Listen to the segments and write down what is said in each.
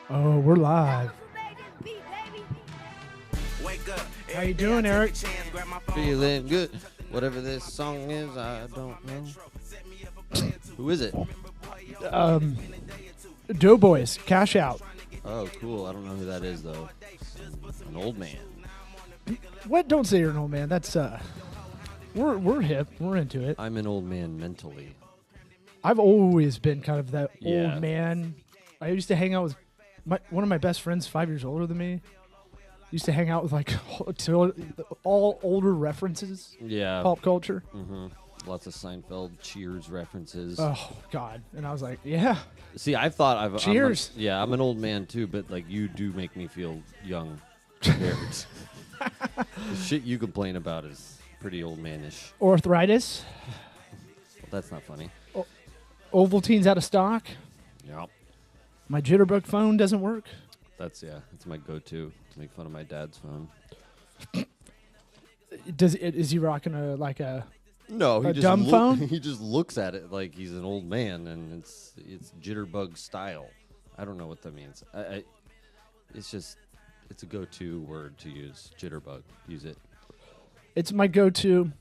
Oh, we're live. How you doing, Eric? Feeling good. Whatever this song is, I don't know. Who is it? Doughboys, Cash Out. Oh, cool. I don't know who that is, though. An old man. What? Don't say you're an old man. That's we're hip. We're into it. I'm an old man mentally. I've always been kind of that Yeah. old man. I used to hang out with one of my best friends, 5 years older than me. Used to hang out with like all older references, Yeah. pop culture. Mm-hmm. Lots of Seinfeld Cheers references. Oh God! And I was like, yeah. See, I thought Cheers. I'm an old man too, but like you do make me feel young. The shit you complain about is pretty old manish. Arthritis. Well, that's not funny. Ovaltine's out of stock. Yep. My jitterbug phone doesn't work. That's my go-to to make fun of my dad's phone. Is he rocking a No, he A just dumb phone? He just looks at it like he's an old man, and it's jitterbug style. I don't know what that means. It's a go-to word to use. Jitterbug. Use it. It's my go-to.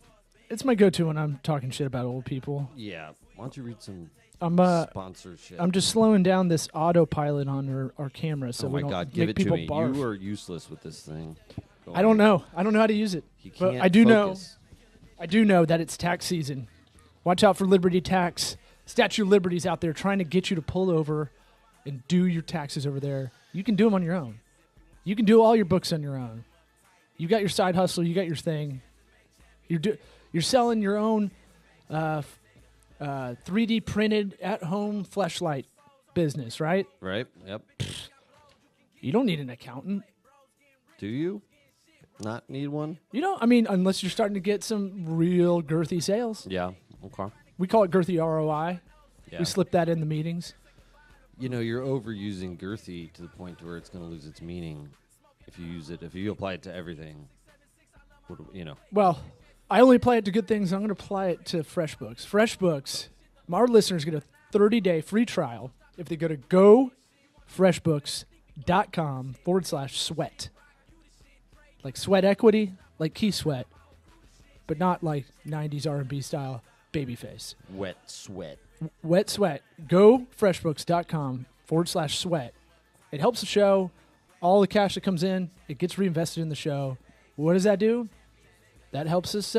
It's my go-to when I'm talking shit about old people. Yeah. Why don't you read some sponsorship? I'm just slowing down this autopilot on our camera so oh we my don't God, make give it to people me. barf. You are useless with this thing. Go I don't on. know. I don't know how to use it. He But can't I do focus. I do know that it's tax season. Watch out for Liberty Tax. Statue of Liberty's out there trying to get you to pull over and do your taxes over there. You can do them on your own. You can do all your books on your own. You got your side hustle. You got your thing. You're selling your own 3D printed at-home fleshlight business, right? Right? Yep. You don't need an accountant. Do you not need one? You don't. I mean, unless you're starting to get some real girthy sales. Yeah. Okay. We call it girthy ROI. Yeah. We slip that in the meetings. You know, you're overusing girthy to the point where it's going to lose its meaning if you use it. If you apply it to everything, Well, I only apply it to good things. I'm going to apply it to FreshBooks. FreshBooks, our listeners get a 30-day free trial if they go to gofreshbooks.com/sweat. Like sweat equity, like Key Sweat, but not like 90s R&B style babyface. Wet sweat. Wet sweat. Gofreshbooks.com/sweat. It helps the show. All the cash that comes in, it gets reinvested in the show. What does that do? That helps us,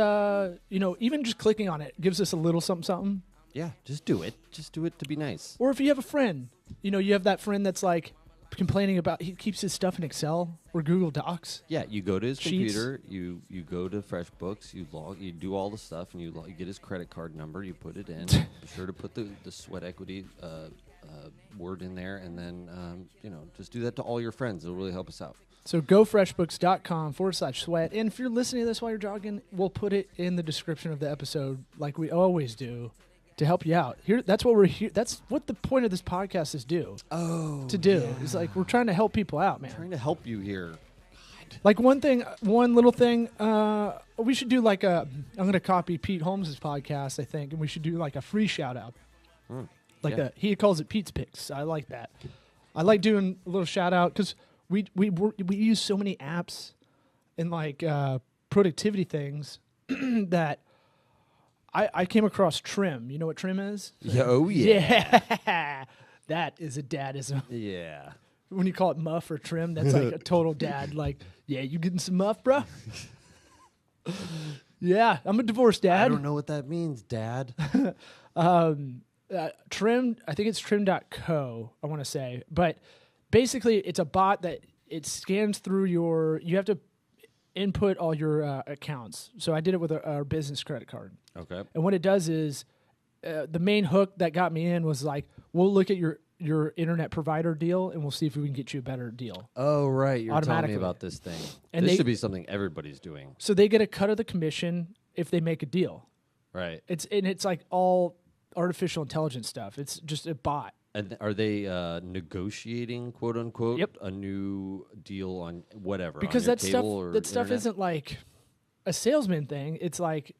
even just clicking on it gives us a little something. Yeah, just do it. Just do it to be nice. Or if you have a friend, you have that friend that's like complaining about, he keeps his stuff in Excel or Google Docs. Yeah, you go to his Sheets. computer, you go to FreshBooks, you do all the stuff, and you get his credit card number, you put it in. Be sure to put the sweat equity word in there, and then just do that to all your friends. It'll really help us out. So gofreshbooks.com/sweat. And if you're listening to this while you're jogging, we'll put it in the description of the episode like we always do to help you out. That's what we're here. That's what the point of this podcast is to do. It's like we're trying to help people out, man. Trying to help you here. Like one little thing, we should do like I'm going to copy Pete Holmes' podcast, I think, and we should do like a free shout out. He calls it Pete's Picks. I like that. I like doing a little shout out because we use so many apps and like productivity things that I came across Trim. You know what Trim is? Oh yeah. Yeah. That is a dadism. Yeah. When you call it muff or trim, that's like a total dad. Like, yeah, you getting some muff, bro? Yeah, I'm a divorced dad. I don't know what that means, Dad. Trim, I think it's trim.co, I want to say. But basically, it's a bot that it scans through you have to input all your accounts. So I did it with our business credit card. Okay. And what it does is the main hook that got me in was like, we'll look at your internet provider deal and we'll see if we can get you a better deal. Oh, right. You're telling me Automatically. about this thing. And This should be something everybody's doing. So they get a cut of the commission if they make a deal. Right. It's like all artificial intelligence stuff. It's just a bot. And are they negotiating, quote unquote, Yep. a new deal on whatever? Because on your that cable or stuff internet? isn't like a salesman thing. It's like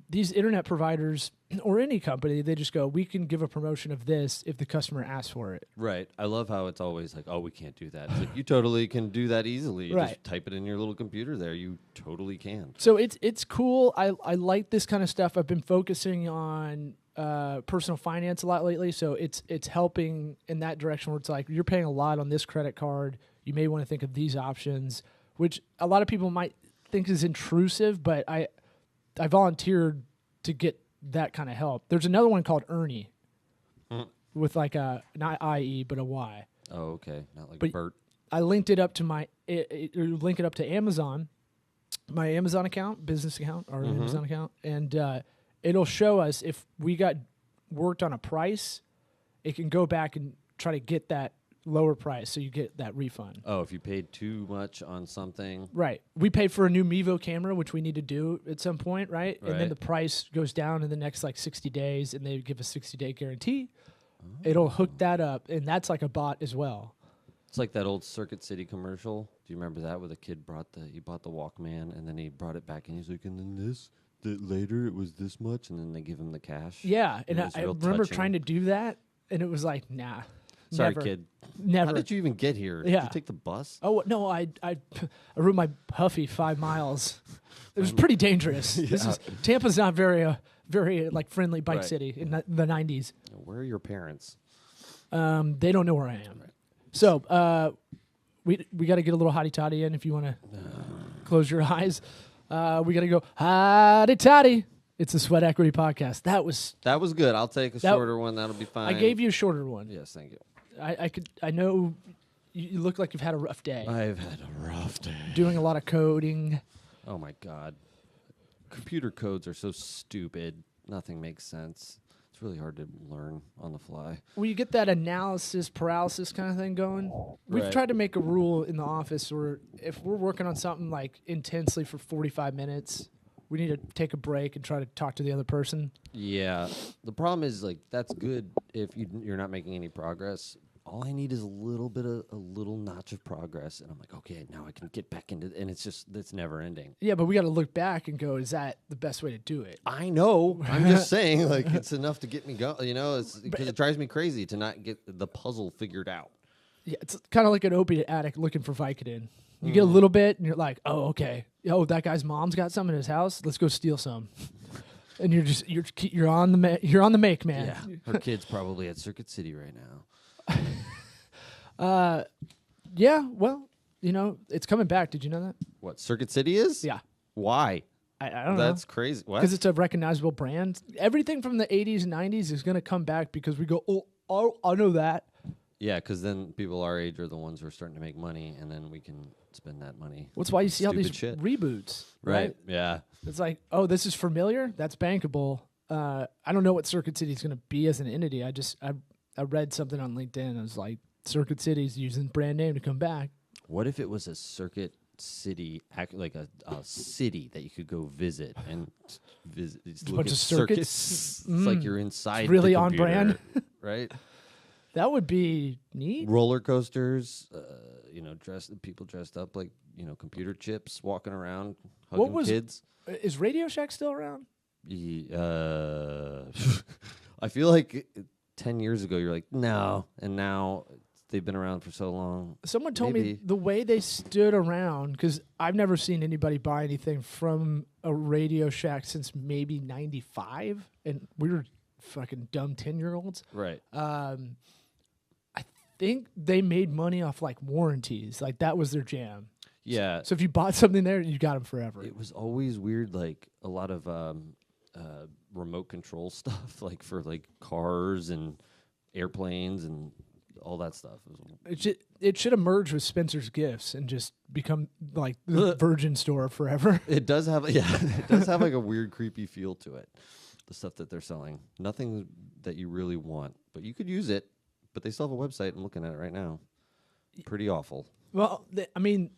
these internet providers or any company, they just go, we can give a promotion of this if the customer asks for it. Right. I love how it's always like, oh, we can't do that. It's like, you totally can do that easily. You Right. just type it in your little computer there. You totally can. So it's cool. I like this kind of stuff. I've been focusing on personal finance a lot lately, so it's helping in that direction where it's like you're paying a lot on this credit card. You may want to think of these options, which a lot of people might think is intrusive, but I volunteered to get that kind of help. There's another one called Earny with like a not IE but a Y. Oh, okay. Not like But Bert. I linked it up to link it up to Amazon, my Amazon account, business account, or Amazon account, and it'll show us if we got worked on a price. It can go back and try to get that lower price, so you get that refund. Oh, if you paid too much on something. Right. We paid for a new Mevo camera, which we need to do at some point, right? And then Right. the price goes down in the next like 60 days, and they give a 60-day guarantee. It'll hook that up, and that's like a bot as well. It's like that old Circuit City commercial. Do you remember that where the kid bought the Walkman and then he brought it back and he's like, and then later it was this much, and then they give him the cash. Yeah, and it was I real remember touching. trying to do that, and it was like, nah. Sorry, never, kid. Never. How did you even get here? Yeah. Did you take the bus? Oh no, I rode my Huffy 5 miles. It was pretty dangerous. Tampa's not very like friendly bike Right. city in the 90s. Where are your parents? They don't know where I am. So we got to get a little hotty toddy in if you want to close your eyes. We got to go hotty toddy. It's the Sweat Equity Podcast. That was good. I'll take a shorter one. That'll be fine. I gave you a shorter one. Yes, thank you. I know you look like you've had a rough day. I've had a rough day. Doing a lot of coding. Oh my God. Computer codes are so stupid. Nothing makes sense. It's really hard to learn on the fly. Well, you get that analysis paralysis kind of thing going. We've Right. tried to make a rule in the office where if we're working on something like intensely for 45 minutes, we need to take a break and try to talk to the other person. Yeah. The problem is, like, that's good if you're not making any progress. All I need is a little notch of progress, and I'm like, okay, now I can get back into it. And it's never ending. Yeah, but we got to look back and go, is that the best way to do it? I know. I'm just saying, like, it's enough to get me going. You know, because it drives me crazy to not get the puzzle figured out. Yeah, it's kind of like an opiate addict looking for Vicodin. You get a little bit, and you're like, oh, okay. Oh, that guy's mom's got some in his house. Let's go steal some. And you're on the make, man. Yeah. Her kid's probably at Circuit City right now. Yeah, well, you know, it's coming back. Did you know that? What, Circuit City is? Yeah. Why? I don't know. That's crazy. What? Because it's a recognizable brand. Everything from the 80s and 90s is going to come back because we go, oh, I know that. Yeah, because then people our age are the ones who are starting to make money, and then we can spend that money. That's why you see all these Stupid shit. reboots. Right. Yeah. It's like, oh, this is familiar. That's bankable. I don't know what Circuit City is going to be as an entity. I read something on LinkedIn. I was like, Circuit City's using brand name to come back. What if it was a Circuit City, like a city that you could go visit and visit? Just look bunch at of circuits. It's like you're inside. It's really the on computer, brand. Right? That would be neat. Roller coasters. People dressed up like computer chips, walking around, hugging kids. Is Radio Shack still around? I feel like 10 years ago you're like no, and now they've been around for so long. Someone told me Maybe. the way they stood around, because I've never seen anybody buy anything from a Radio Shack since maybe 95, and we were fucking dumb 10-year-olds. Right. I think they made money off like warranties. Like that was their jam. Yeah. So if you bought something there, you got them forever. It was always weird, like a lot of remote control stuff, like for like cars and airplanes and all that stuff. It should emerge with Spencer's Gifts and just become like the Virgin store forever. It does have, it does have like a weird, creepy feel to it. The stuff that they're selling, nothing that you really want, but you could use it. But they still have a website. I'm looking at it right now. Pretty awful. Well, I mean,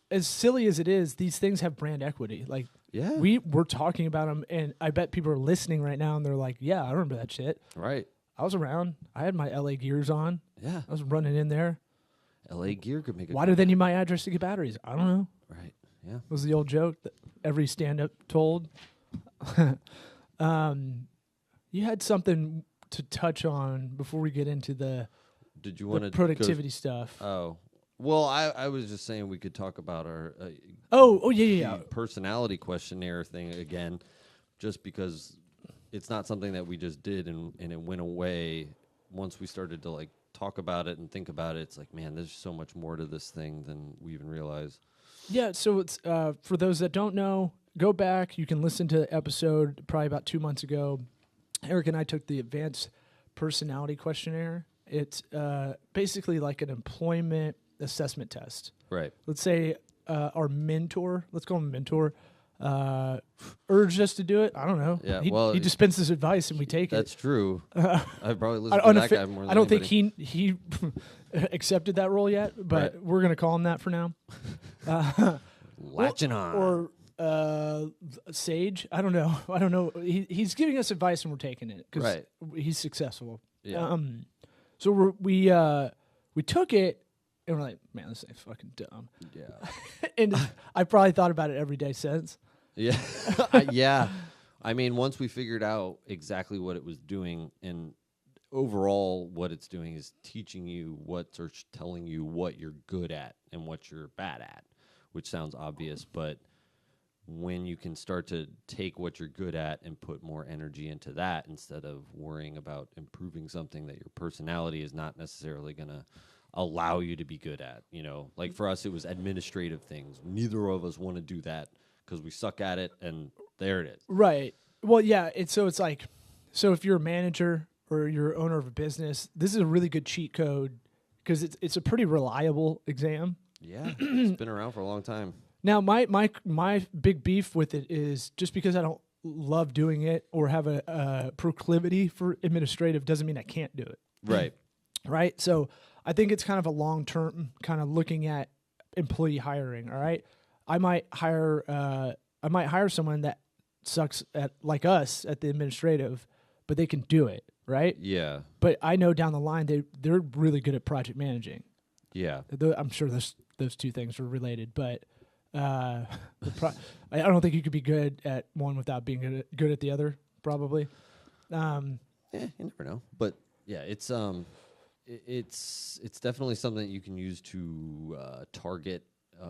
as silly as it is, these things have brand equity. Like, yeah, we're talking about them, and I bet people are listening right now, and they're like, "Yeah, I remember that shit. Right. I was around. I had my LA gears on. Yeah, I was running in there. LA Gear could make. Why do they need my address to get batteries? I don't know. Right. Yeah. Was the old joke that every stand-up told. You had something to touch on before we get into the Did you want to productivity stuff? Oh, well, I was just saying we could talk about our yeah. personality questionnaire thing again, just because it's not something that we just did and it went away. Once we started to like talk about it and think about it, it's like, man, there's so much more to this thing than we even realize. Yeah, so it's for those that don't know, go back. You can listen to the episode probably about 2 months ago. Eric and I took the advanced personality questionnaire. It's basically like an employment assessment test. Right. Let's say our mentor, let's call him mentor, urged us to do it. I don't know. Yeah, he dispenses advice and we take it. That's true. I probably listened to that guy more than I don't anybody. think he accepted that role yet, but Right. we're going to call him that for now. Latching on. Or Sage. I don't know. He's giving us advice and we're taking it because Right. he's successful. Yeah. So we took it and we're like, man, this ain't fucking dumb. Yeah. And I probably thought about it every day since. Yeah. Yeah. I mean, once we figured out exactly what it was doing, and overall what it's doing is teaching you telling you what you're good at and what you're bad at, which sounds obvious, but when you can start to take what you're good at and put more energy into that instead of worrying about improving something that your personality is not necessarily going to allow you to be good at, like for us, it was administrative things. Neither of us want to do that because we suck at it, and there it is. Right. Well, yeah. It's like, so if you're a manager or you're owner of a business, this is a really good cheat code because it's a pretty reliable exam. Yeah, it's been around for a long time. Now, my big beef with it is just because I don't love doing it or have a proclivity for administrative doesn't mean I can't do it. Right. Right. So I think it's kind of a long term kind of looking at employee hiring. All right. I might hire someone that sucks at like us at the administrative, but they can do it. Right. Yeah. But I know down the line they're really good at project managing. Yeah. I'm sure those two things are related, but I don't think you could be good at one without being good at the other. Probably. You never know. But yeah, it's definitely something that you can use to target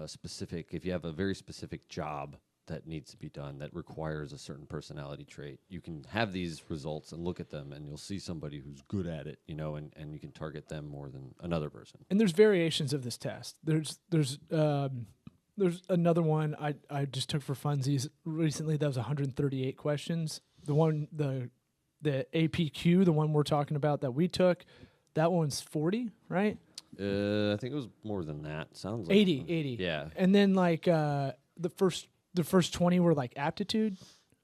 specific. If you have a very specific job that needs to be done that requires a certain personality trait, you can have these results and look at them, and you'll see somebody who's good at it, and you can target them more than another person. And there's variations of this test. There's another one I just took for funsies recently. That was 138 questions. The APQ, the one we're talking about that we took, that one's 40, right? I think it was more than that. Sounds like 80. Yeah. And then like the first 20 were like aptitude.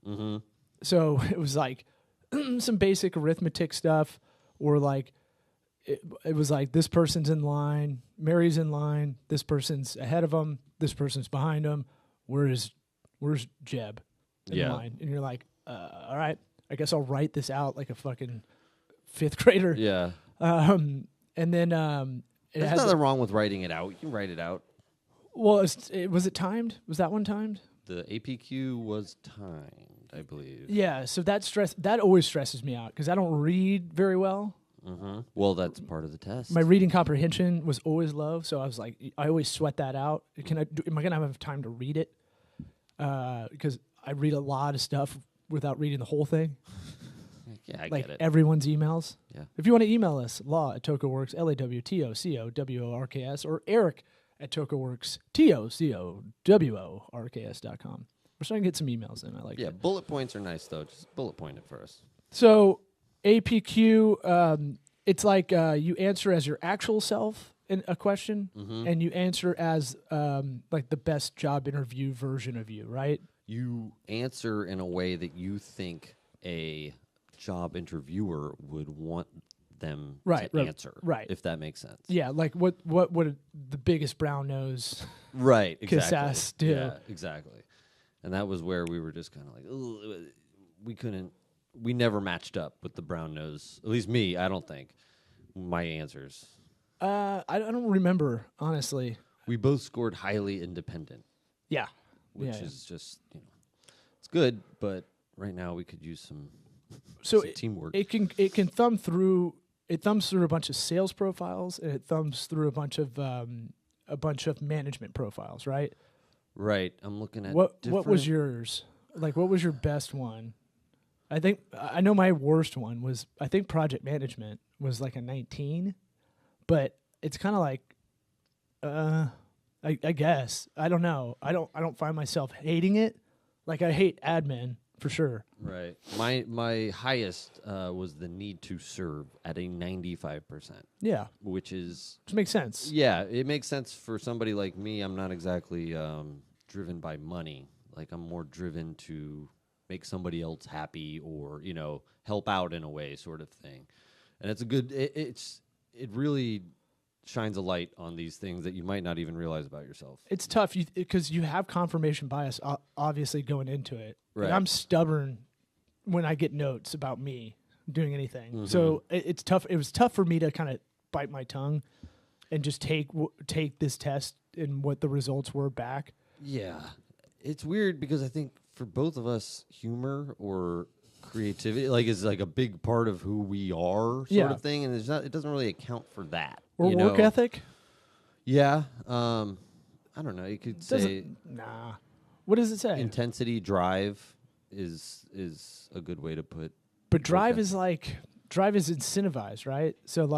Mm-hmm. So it was like some basic arithmetic stuff, or like it was like this person's in line, Mary's in line, this person's ahead of them, this person's behind them. Where's Jeb in line? And you're like, all right, I guess I'll write this out like a fucking fifth grader. Yeah. And then there's nothing wrong with writing it out. You can write it out. Well, was it timed? Was that one timed? The APQ was timed, I believe. Yeah, so that always stresses me out because I don't read very well. Mm-hmm. Well, that's part of the test. My reading comprehension was always low, so I was like, I always sweat that out. Am I gonna have time to read it? Because I read a lot of stuff without reading the whole thing. Yeah, I like get it. Everyone's emails. Yeah. If you want to email us, law@TocoWorks, LAWTOCOWORKS, or Eric@TocoWorks, TOCOWORKS.com. We're starting to get some emails in. I like it. Bullet points are nice, though. Just bullet point it for us. So APQ, it's like you answer as your actual self in a question, and you answer as like the best job interview version of you, right? You answer in a way that you think a job interviewer would want them to answer, right? If that makes sense. Yeah, like what would the biggest brown nose, right? Kiss ass do? Yeah, exactly. And that was where we were just kind of like, we never matched up with the brown nose. At least me, I don't think. My answers. I don't remember, honestly. We both scored highly independent. Yeah. Which is just, it's good, but right now we could use some, So some teamwork. It can thumb through. It thumbs through a bunch of sales profiles, and it thumbs through a bunch of management profiles, right? Right. I'm looking at What was yours? Like, what was your best one? I know my worst one was, I think project management was like a 19, but it's kind of like, I guess, I don't know. I don't find myself hating it. Like, I hate admin for sure. Right. My highest was the need to serve at a 95%. Yeah. Which makes sense. Yeah, it makes sense for somebody like me. I'm not exactly driven by money. Like, I'm more driven to make somebody else happy or, help out in a way, sort of thing. And it's a good, it really shines a light on these things that you might not even realize about yourself. It's tough because you have confirmation bias, obviously, going into it. Right. And I'm stubborn when I get notes about me doing anything. Mm-hmm. So it's tough. It was tough for me to kind of bite my tongue and just take this test and what the results were back. Yeah. It's weird because I think for both of us, humor or creativity is like a big part of who we are, sort of thing, and it doesn't really account for that. Or work ethic? Yeah. I don't know. You could say nah. What does it say? Intensity, drive is a good way to put. But drive is incentivized, right? So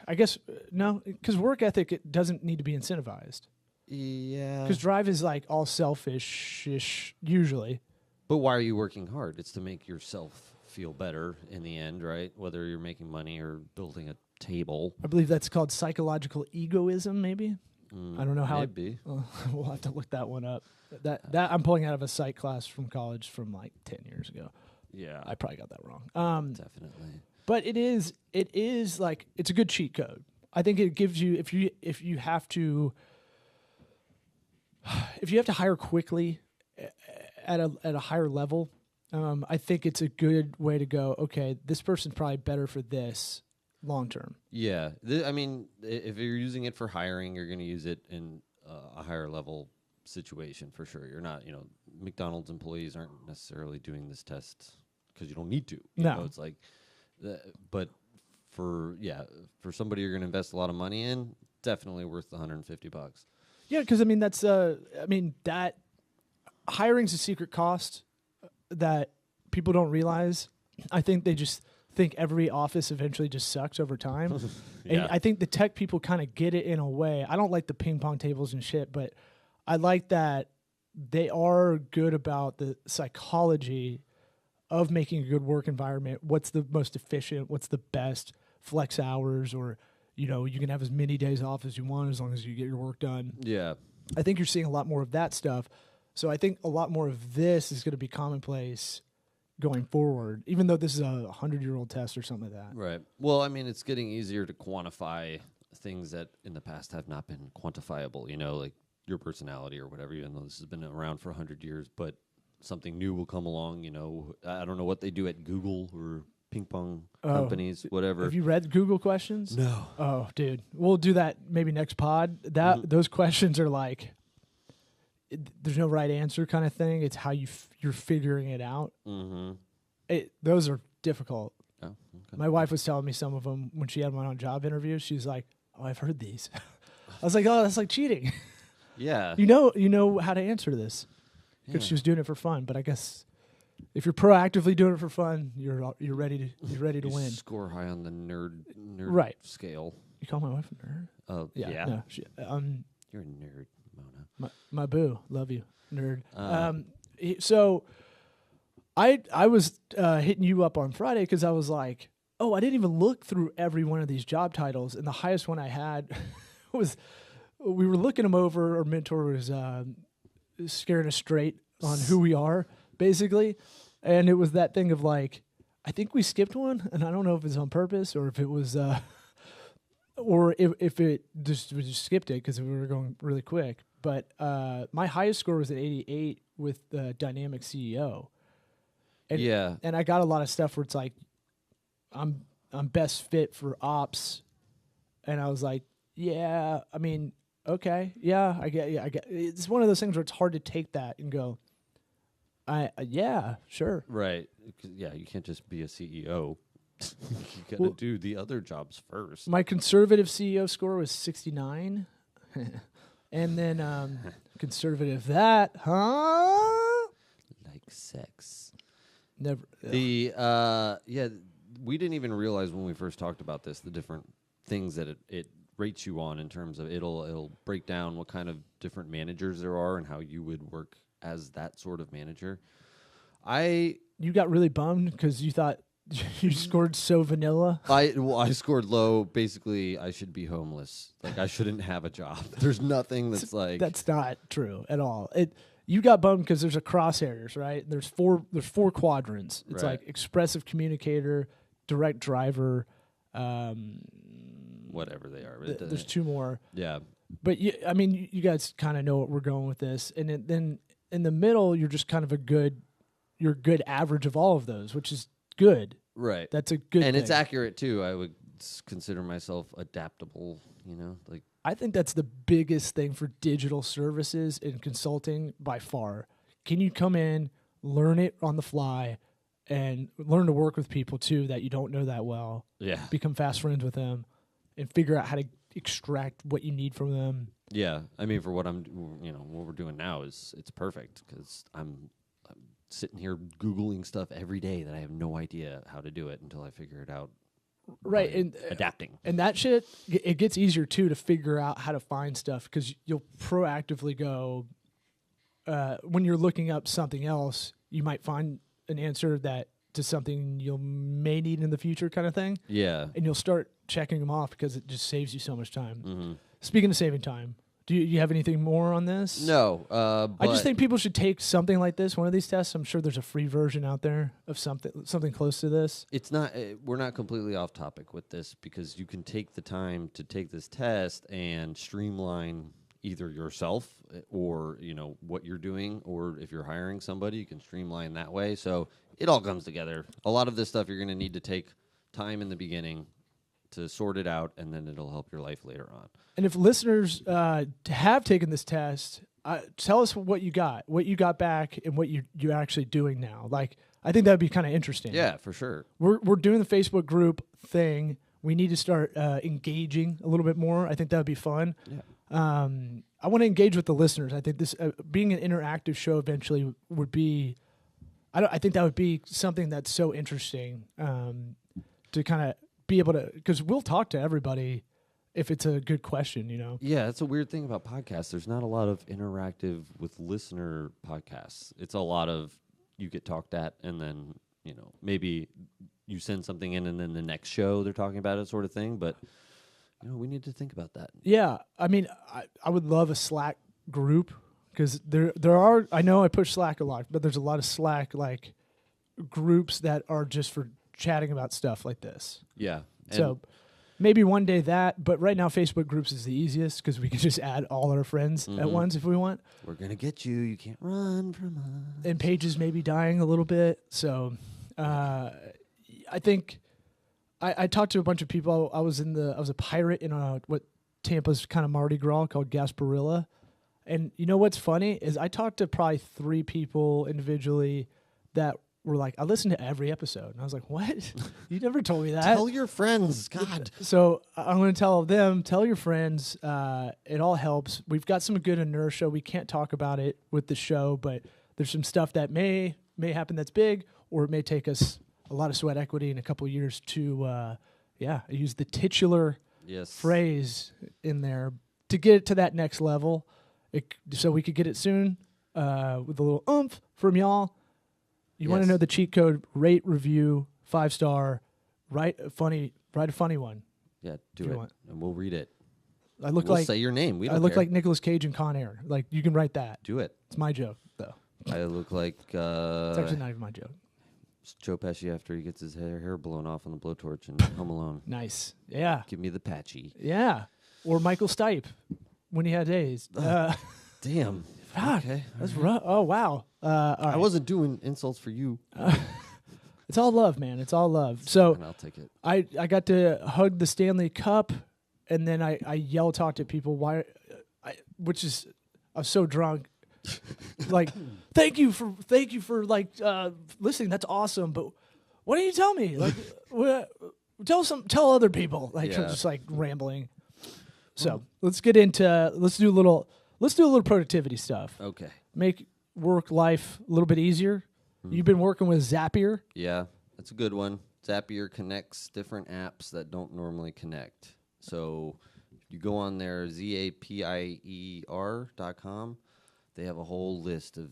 I guess no, because work ethic, it doesn't need to be incentivized. Yeah. Because drive is all selfish-ish usually. But why are you working hard? It's to make yourself feel better in the end, right? Whether you're making money or building a table. I believe that's called psychological egoism, maybe. I don't know how. Maybe. We'll have to look that one up. That I'm pulling out of a psych class from college from 10 years ago. Yeah. I probably got that wrong. Definitely. But it is it's a good cheat code. I think it gives you, if you have to hire quickly at a higher level, I think it's a good way to go, okay, this person's probably better for this long term. Yeah. I mean, if you're using it for hiring, you're going to use it in a higher level situation for sure. You're not, McDonald's employees aren't necessarily doing this test because you don't need to. You know, it's like, but for somebody you're going to invest a lot of money in, definitely worth the $150. Yeah, because that hiring's a secret cost that people don't realize. I think they just think every office eventually just sucks over time. Yeah. And I think the tech people kind of get it in a way. I don't like the ping pong tables and shit, but I like that they are good about the psychology of making a good work environment. What's the most efficient? What's the best flex hours? Or, you can have as many days off as you want as long as you get your work done. Yeah. I think you're seeing a lot more of that stuff. So I think a lot more of this is going to be commonplace going forward, even though this is a 100-year-old test or something like that. Right. Well, it's getting easier to quantify things that in the past have not been quantifiable, like your personality or whatever, even though this has been around for 100 years, but something new will come along, I don't know what they do at Google or ping pong companies, whatever. Have you read Google questions? No. Oh, dude. We'll do that maybe next pod. Those questions are there's no right answer kind of thing. It's how you're figuring it out. Mm-hmm. Those are difficult. Oh, okay. My wife was telling me some of them when she had one on job interviews. She's like, "Oh, I've heard these." I was like, "Oh, that's like cheating." Yeah. You know how to answer this because she was doing it for fun. But I guess if you're proactively doing it for fun, you're ready to win. Score high on the nerd right scale. You call my wife a nerd? Oh, yeah. No, you're a nerd, Mona. My boo, love you, nerd. So I was hitting you up on Friday because I was like, oh, I didn't even look through every one of these job titles, and the highest one I had was, we were looking them over. Our mentor was scaring us straight on who we are, basically, and it was that thing of I think we skipped one, and I don't know if it's on purpose or if it was. Or if it we just skipped it because we were going really quick. But my highest score was at 88 with the Dynamic CEO. And, and I got a lot of stuff where it's I'm best fit for ops, and I was like, yeah, okay, yeah, I get. It's one of those things where it's hard to take that and go, Yeah, sure. Right. Yeah, you can't just be a CEO. You got to do the other jobs first. My conservative CEO score was 69. And then conservative that, huh? Like sex. Never. We didn't even realize when we first talked about this, the different things that it rates you on in terms of it'll break down what kind of different managers there are and how you would work as that sort of manager. You got really bummed because you thought you scored so vanilla. I scored low. Basically, I should be homeless. Like I shouldn't have a job. There's nothing that's like that's not true at all. You got bummed because there's a crosshairs, right? There's four quadrants. It's right. like expressive communicator, direct driver, whatever they are. There's two more. Yeah. But you guys kind of know what we're going with this, and then in the middle, you're just kind of you're a good average of all of those, which is good. Right. That's a good and thing. it's accurate too. I would consider myself adaptable, like I think that's the biggest thing for digital services and consulting by far. Can you come in, learn it on the fly, and learn to work with people too that you don't know that well? Yeah. Become fast friends with them and figure out how to extract what you need from them. Yeah. I mean, for what what we're doing now it's perfect because I'm sitting here Googling stuff every day that I have no idea how to do it until I figure it out. Right. And adapting. And that shit, it gets easier too to figure out how to find stuff because you'll proactively go, when you're looking up something else, you might find an answer to something you may need in the future kind of thing. Yeah. And you'll start checking them off because it just saves you so much time. Mm-hmm. Speaking of saving time, do you have anything more on this? No. I just think people should take something like this, one of these tests. I'm sure there's a free version out there of something close to this. It's not. We're not completely off topic with this because you can take the time to take this test and streamline either yourself or what you're doing, or if you're hiring somebody, you can streamline that way. So it all comes together. A lot of this stuff you're going to need to take time in the beginning to sort it out, and then it'll help your life later on. And if listeners have taken this test, tell us what you got back, and what you're actually doing now. Like, I think that would be kind of interesting. Yeah, for sure. We're doing the Facebook group thing. We need to start engaging a little bit more. I think that would be fun. Yeah. I want to engage with the listeners. I think this being an interactive show eventually would be. I think that would be something that's so interesting to kind of be able to, because we'll talk to everybody if it's a good question, Yeah, that's a weird thing about podcasts. There's not a lot of interactive with listener podcasts. It's a lot of you get talked at, and then maybe you send something in, and then the next show they're talking about it, sort of thing. But we need to think about that. Yeah, I mean, I would love a Slack group because there are. I know I push Slack a lot, but there's a lot of Slack like groups that are just for chatting about stuff like this. Yeah. So maybe one day that, but right now Facebook groups is the easiest because we can just add all our friends at once if we want. We're going to get you. You can't run from us. And pages may be dying a little bit. So I think I talked to a bunch of people. I was a pirate in what Tampa's kind of Mardi Gras called Gasparilla. And you know what's funny is I talked to probably 3 people individually that were like, I listened to every episode. And I was like, what? You never told me that. Tell your friends. God. So I'm going to tell them, tell your friends. It all helps. We've got some good inertia. We can't talk about it with the show, but there's some stuff that may happen that's big, or it may take us a lot of sweat equity in a couple of years to, I use the titular phrase in there to get it to that next level. So we could get it soon with a little oomph from y'all. You want to know the cheat code? Rate, review, 5-star. Write a funny one. Yeah, do it, and we'll read it. We'll say your name. I look like Nicolas Cage in Con Air. Like, you can write that. Do it. It's my joke, though. I look like. It's actually not even my joke. Joe Pesci after he gets his hair blown off on the blowtorch in Home Alone. Nice. Yeah. Give me the patchy. Yeah. Or Michael Stipe when he had days. Damn. Fuck. Okay. That's rough. Oh, wow. All right. I wasn't doing insults for you. It's all love, man. It's all love. So and I'll take it. I got to hug the Stanley Cup, and then I yell talk to people. I was so drunk. Like, thank you for like listening. That's awesome. But why don't you tell me? Like, tell other people. Like, Yeah. just like rambling. So let's do a little productivity stuff. Okay. Make work life a little bit easier. You've been working with Zapier. Yeah, that's a good one. Zapier connects different apps that don't normally connect. So you go on there, zapier.com. They have a whole list of.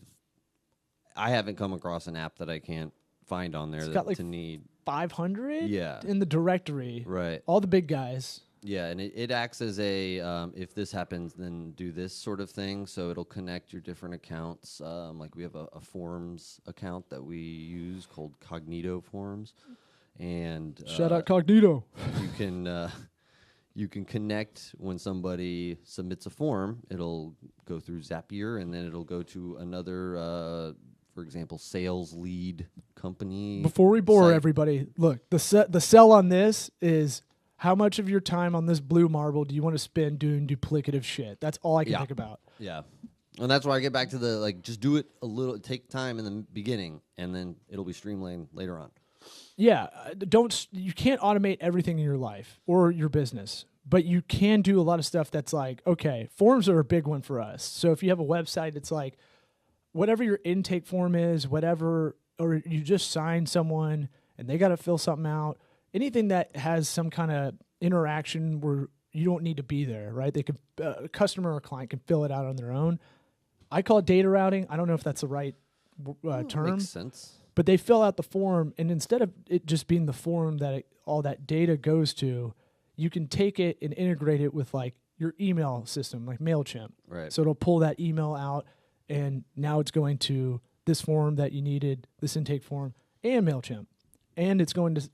I haven't come across an app that I can't find on there to need 500. Yeah. In the directory. Right. All the big guys. Yeah, and it acts as a if this happens, then do this sort of thing. So it'll connect your different accounts. Like we have a forms account that we use called Cognito Forms, and Shout out Cognito. You can connect when somebody submits a form. It'll go through Zapier, and then it'll go to another, for example, sales lead company. Before we bore site. everybody, look, the sell on this is how much of your time on this blue marble do you want to spend doing duplicative shit? That's all I can think about. Yeah. And that's why I get back to the, like, just do it a little, take time in the beginning, and then it'll be streamlined later on. Yeah, you can't automate everything in your life or your business, but you can do a lot of stuff that's like, okay, forms are a big one for us. So if you have a website, it's like whatever your intake form is, or you just sign someone and they got to fill something out, anything that has some kind of interaction where you don't need to be there, right? They could, a customer or client can fill it out on their own. I call it data routing. I don't know if that's the right term. Makes sense. But they fill out the form, and instead of it just being the form that all that data goes to, you can take it and integrate it with like your email system, like MailChimp. Right. So it'll pull that email out, and now it's going to this form that you needed, this intake form, and MailChimp. And it's going to,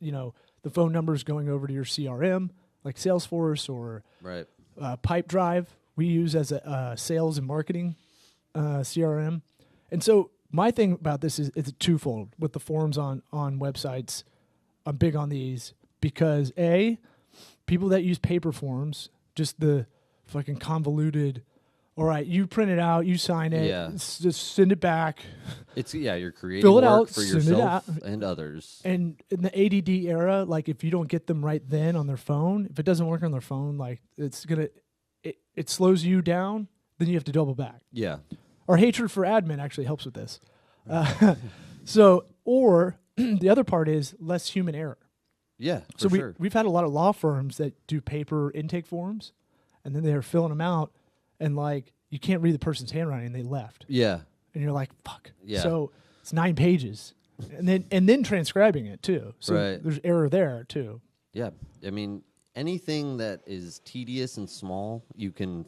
the phone number is going over to your CRM, like Salesforce or right. Pipedrive we use as a sales and marketing CRM. And so my thing about this is it's twofold with the forms on websites. I'm big on these because people that use paper forms, just the fucking convoluted, all right, you print it out, you sign it, just send it back. You're creating fill it work out, for send it yourself out. and others. And in the ADD era, like if you don't get them right then on their phone, if it doesn't work on their phone, like it slows you down, then you have to double back. Yeah. Our hatred for admin actually helps with this. Or the other part is less human error. Yeah, so sure. We've had a lot of law firms that do paper intake forms, and then they're filling them out, and like you can't read the person's handwriting, and they left. Yeah. And you're like, fuck. Yeah. So it's 9 pages, and then transcribing it too. So right. there's error there too. Yeah, I mean anything that is tedious and small, you can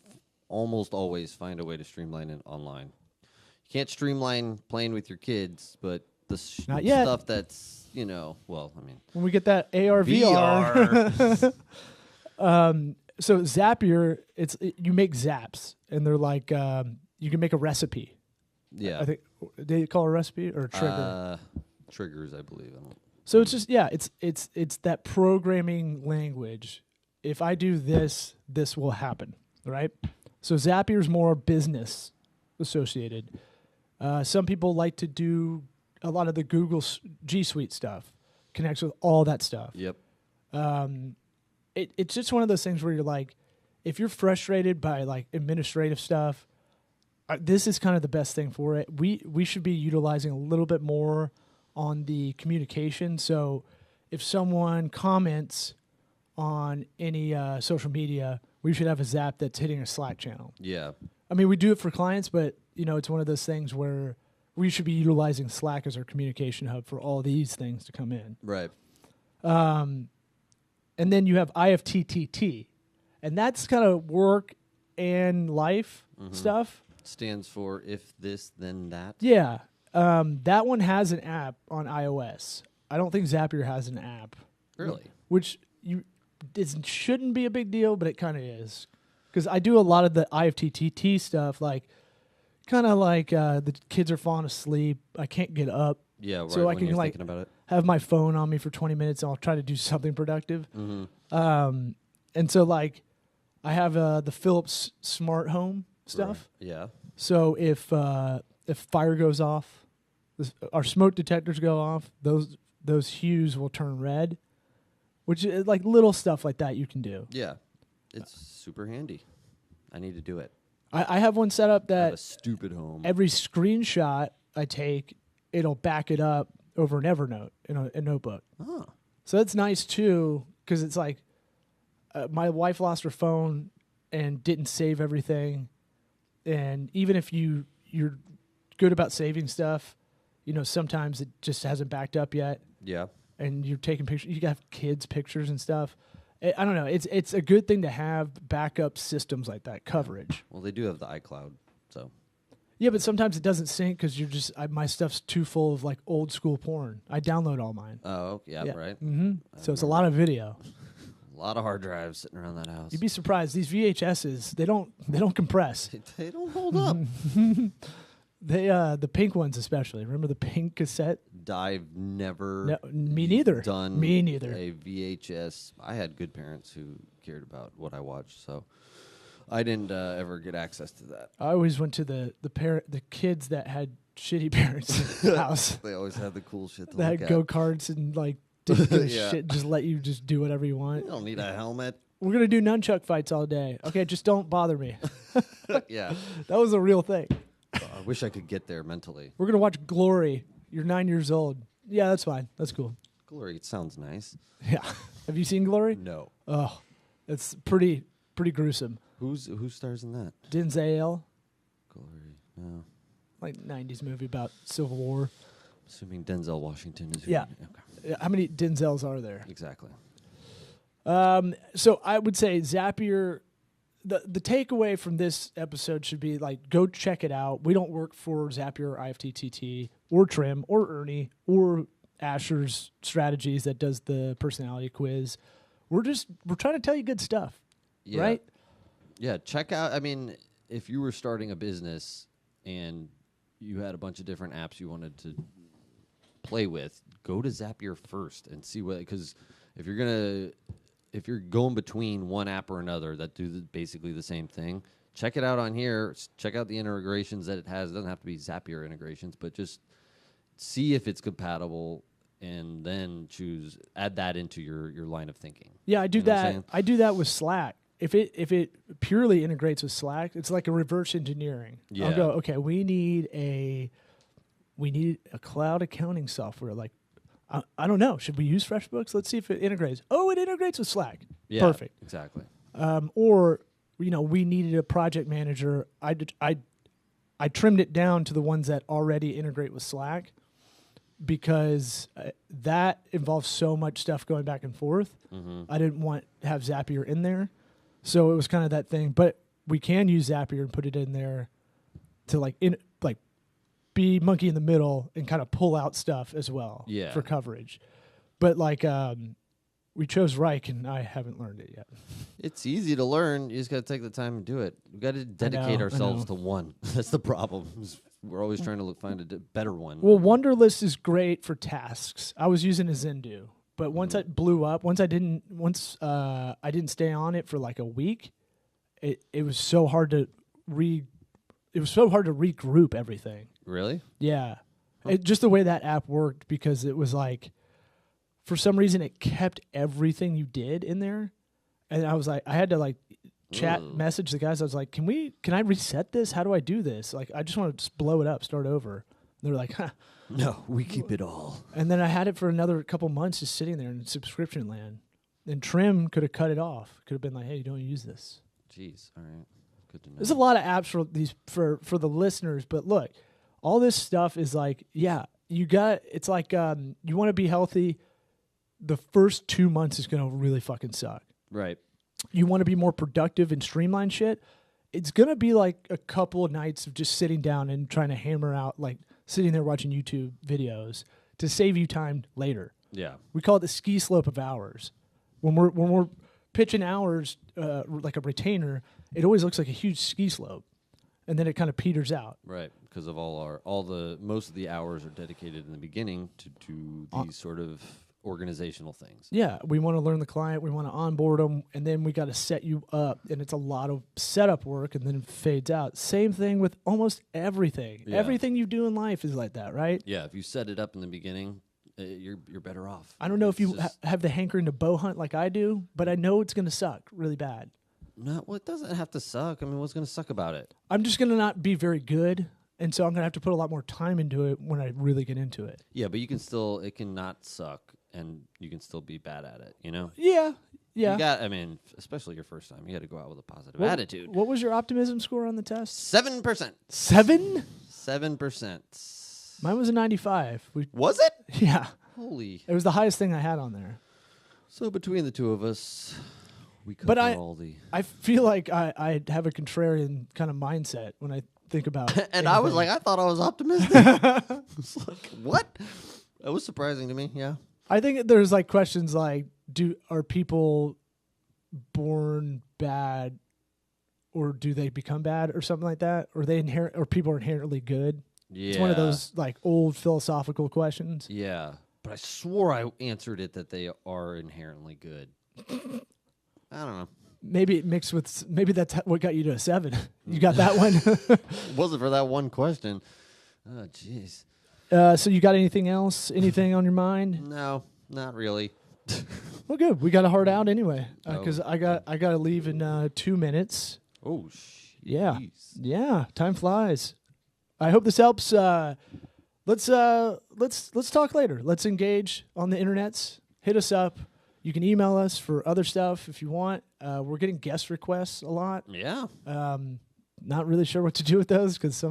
almost always find a way to streamline it online. You can't streamline playing with your kids, but the stuff that's, when we get that AR VR. So Zapier, you make zaps, and they're like you can make a recipe. Yeah, I think they call it a recipe or a trigger. Triggers, I believe. So it's just it's that programming language. If I do this, this will happen, right? So Zapier's more business associated. Some people like to do a lot of the Google G Suite stuff, connects with all that stuff. Yep. It's just one of those things where you're like, if you're frustrated by like administrative stuff, this is kind of the best thing for it. We should be utilizing a little bit more on the communication. So if someone comments on any social media, we should have a Zap that's hitting a Slack channel. Yeah. I mean, we do it for clients, but it's one of those things where we should be utilizing Slack as our communication hub for all these things to come in. Right. And then you have IFTTT, and that's kind of work and life stuff. Stands for if this, then that. Yeah. That one has an app on iOS. I don't think Zapier has an app. Really? Which it shouldn't be a big deal, but it kind of is. Because I do a lot of the IFTTT stuff, like kind of like the kids are falling asleep. I can't get up. Yeah, right. So I when can you're like thinking about it. have my phone on me for 20 minutes and I'll try to do something productive. Mm-hmm. And so like I have the Philips smart home stuff. Right. Yeah. So if fire goes off, our smoke detectors go off, those hues will turn red, which is like little stuff like that you can do. Yeah. It's super handy. I need to do it. I have one set up I have that a stupid home. every screenshot I take, it'll back it up over an Evernote in a notebook. Oh. So that's nice too, because it's like my wife lost her phone and didn't save everything. And even if you're good about saving stuff, sometimes it just hasn't backed up yet. Yeah. And you're taking pictures. You have kids' pictures and stuff. I don't know. It's a good thing to have backup systems like that, coverage. Well, they do have the iCloud, so. Yeah, but sometimes it doesn't sync because my stuff's too full of like old school porn. I download all mine. Oh, yeah. Right. Mm-hmm. So it's a lot of video. A lot of hard drives sitting around that house. You'd be surprised. These VHSs, they don't compress. They don't hold up. They the pink ones especially. Remember the pink cassette? I've never. No, me neither. Done. Me neither. A VHS. I had good parents who cared about what I watched, so I didn't ever get access to that. I always went to the kids that had shitty parents in the house. They always had the cool shit. To That look had at. go-karts and like didn't give a Yeah. shit. Just let you just do whatever you want. You don't need a helmet. We're gonna do nunchuck fights all day. Okay, just don't bother me. Yeah. That was a real thing. I wish I could get there mentally. We're gonna watch Glory. You're 9 years old. Yeah, that's fine. That's cool. Glory, it sounds nice. Yeah. Have you seen Glory? No. Oh, it's pretty gruesome. Who stars in that? Denzel, Glory. No. like 90s movie about Civil War. Assuming Denzel Washington is. Yeah. Okay. How many Denzels are there? Exactly. So I would say Zapier. The takeaway from this episode should be like, go check it out. We don't work for Zapier or IFTTT or Trim or Earny or Asher's Strategies that does the personality quiz. We're trying to tell you good stuff, Yeah. right? Yeah. Check out. I mean, if you were starting a business and you had a bunch of different apps you wanted to play with, go to Zapier first and see what. Because if you're going between one app or another that do basically the same thing, check it out on here. Check out the integrations that it has. It doesn't have to be Zapier integrations, but just see if it's compatible and then add that into your line of thinking. Yeah, I do You know what I'm that. saying? I do that with Slack. If it purely integrates with Slack, it's like a reverse engineering. Yeah. I'll go, okay, we need a cloud accounting software. Like, I don't know. Should we use FreshBooks? Let's see if it integrates. Oh, it integrates with Slack. Yeah, Perfect. Exactly. Or we needed a project manager. I trimmed it down to the ones that already integrate with Slack because that involves so much stuff going back and forth. Mm-hmm. I didn't want to have Zapier in there. So it was kind of that thing. But we can use Zapier and put it in there to be monkey in the middle and kind of pull out stuff as well for coverage. But we chose Reich and I haven't learned it yet. It's easy to learn. You just got to take the time and do it. We've got to dedicate ourselves to one. That's the problem. We're always trying to find a better one. Well, Wunderlist is great for tasks. I was using a Zendu, but once it blew up, once I didn't stay on it for like a week, it was so hard to regroup everything. Really? Yeah. Just the way that app worked, because it was like, for some reason, it kept everything you did in there. And I was like, I had to message the guys. I was like, can I reset this? How do I do this? Like, I just want to just blow it up, start over. And they're like, huh. No, we keep it all. And then I had it for another couple months just sitting there in subscription land. And Trim could have cut it off. Could have been like, hey, don't use this. Jeez. All right. Good to know. There's a lot of apps for the listeners, but look, all this stuff is like, it's like you want to be healthy. The first 2 months is going to really fucking suck. Right. You want to be more productive and streamline shit. It's going to be like a couple of nights of just sitting down and trying to hammer out, like sitting there watching YouTube videos to save you time later. Yeah. We call it the ski slope of hours. When we're pitching hours like a retainer, it always looks like a huge ski slope, and then it kind of peters out. Right, because of most of the hours are dedicated in the beginning to these sort of organizational things. Yeah, we want to learn the client, we want to onboard them, and then we got to set you up, and it's a lot of setup work, and then it fades out. Same thing with almost everything. Yeah. Everything you do in life is like that, right? Yeah, if you set it up in the beginning, you're better off. I don't know if you just, have the hankering to bow hunt like I do, but I know it's going to suck really bad. No, well, it doesn't have to suck. I mean, what's going to suck about it? I'm just going to not be very good, and so I'm going to have to put a lot more time into it when I really get into it. Yeah, but it can not suck, and you can still be bad at it, you know? Yeah. You got, I mean, especially your first time, you got to go out with a positive attitude. What was your optimism score on the test? 7%. 7? 7%. Mine was a 95. Was it? Yeah. Holy. It was the highest thing I had on there. So between the two of us, we cover all the... I feel like I have a contrarian kind of mindset when I think about And anything. I was like, I thought I was optimistic. It's like, what? That was surprising to me, yeah. I think there's like questions like, are people born bad or do they become bad or something like that? Or people are inherently good? Yeah. It's one of those like old philosophical questions. Yeah. But I swore I answered it that they are inherently good. I don't know. Maybe that's what got you to a 7. You got that one? Wasn't for that one question. Oh, jeez. So you got anything else? Anything on your mind? No, not really. Well, good. We got a hard out anyway because I got to leave in 2 minutes. Oh, yeah, yeah. Time flies. I hope this helps. Let's talk later. Let's engage on the internets. Hit us up. You can email us for other stuff if you want. We're getting guest requests a lot. Yeah. Not really sure what to do with those because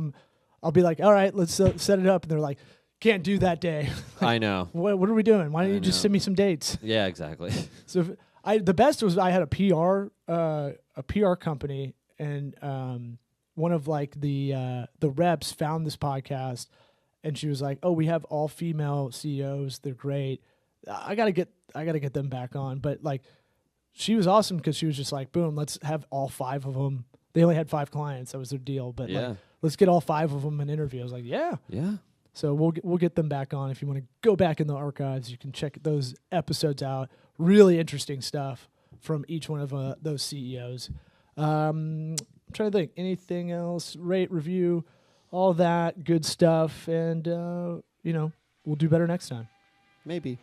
I'll be like, all right, let's set it up, and they're like, can't do that day. I know. What are we doing? Why don't you just send me some dates? Yeah, exactly. So the best was I had a PR company, and one of like the reps found this podcast, and she was like, "Oh, we have all female CEOs. They're great. I gotta get them back on." But like, she was awesome because she was just like, "Boom, let's have all 5 of them." They only had 5 clients. That was their deal. But like, let's get all 5 of them an interview. I was like, "Yeah, yeah." So we'll get them back on. If you want to go back in the archives, you can check those episodes out. Really interesting stuff from each one of those CEOs. I'm trying to think. Anything else? Rate, review, all that good stuff. And, we'll do better next time. Maybe.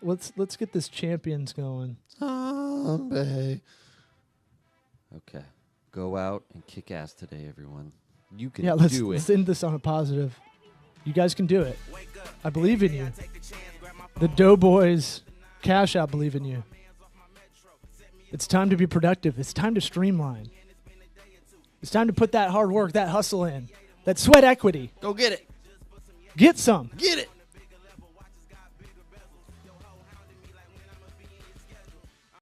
Let's get this champions going. Someday. Okay. Go out and kick ass today, everyone. You can do it. Let's end this on a positive. You guys can do it. I believe in you. The Doughboys Cash Out believe in you. It's time to be productive. It's time to streamline. It's time to put that hard work, that hustle in, that sweat equity. Go get it. Get some. Get it.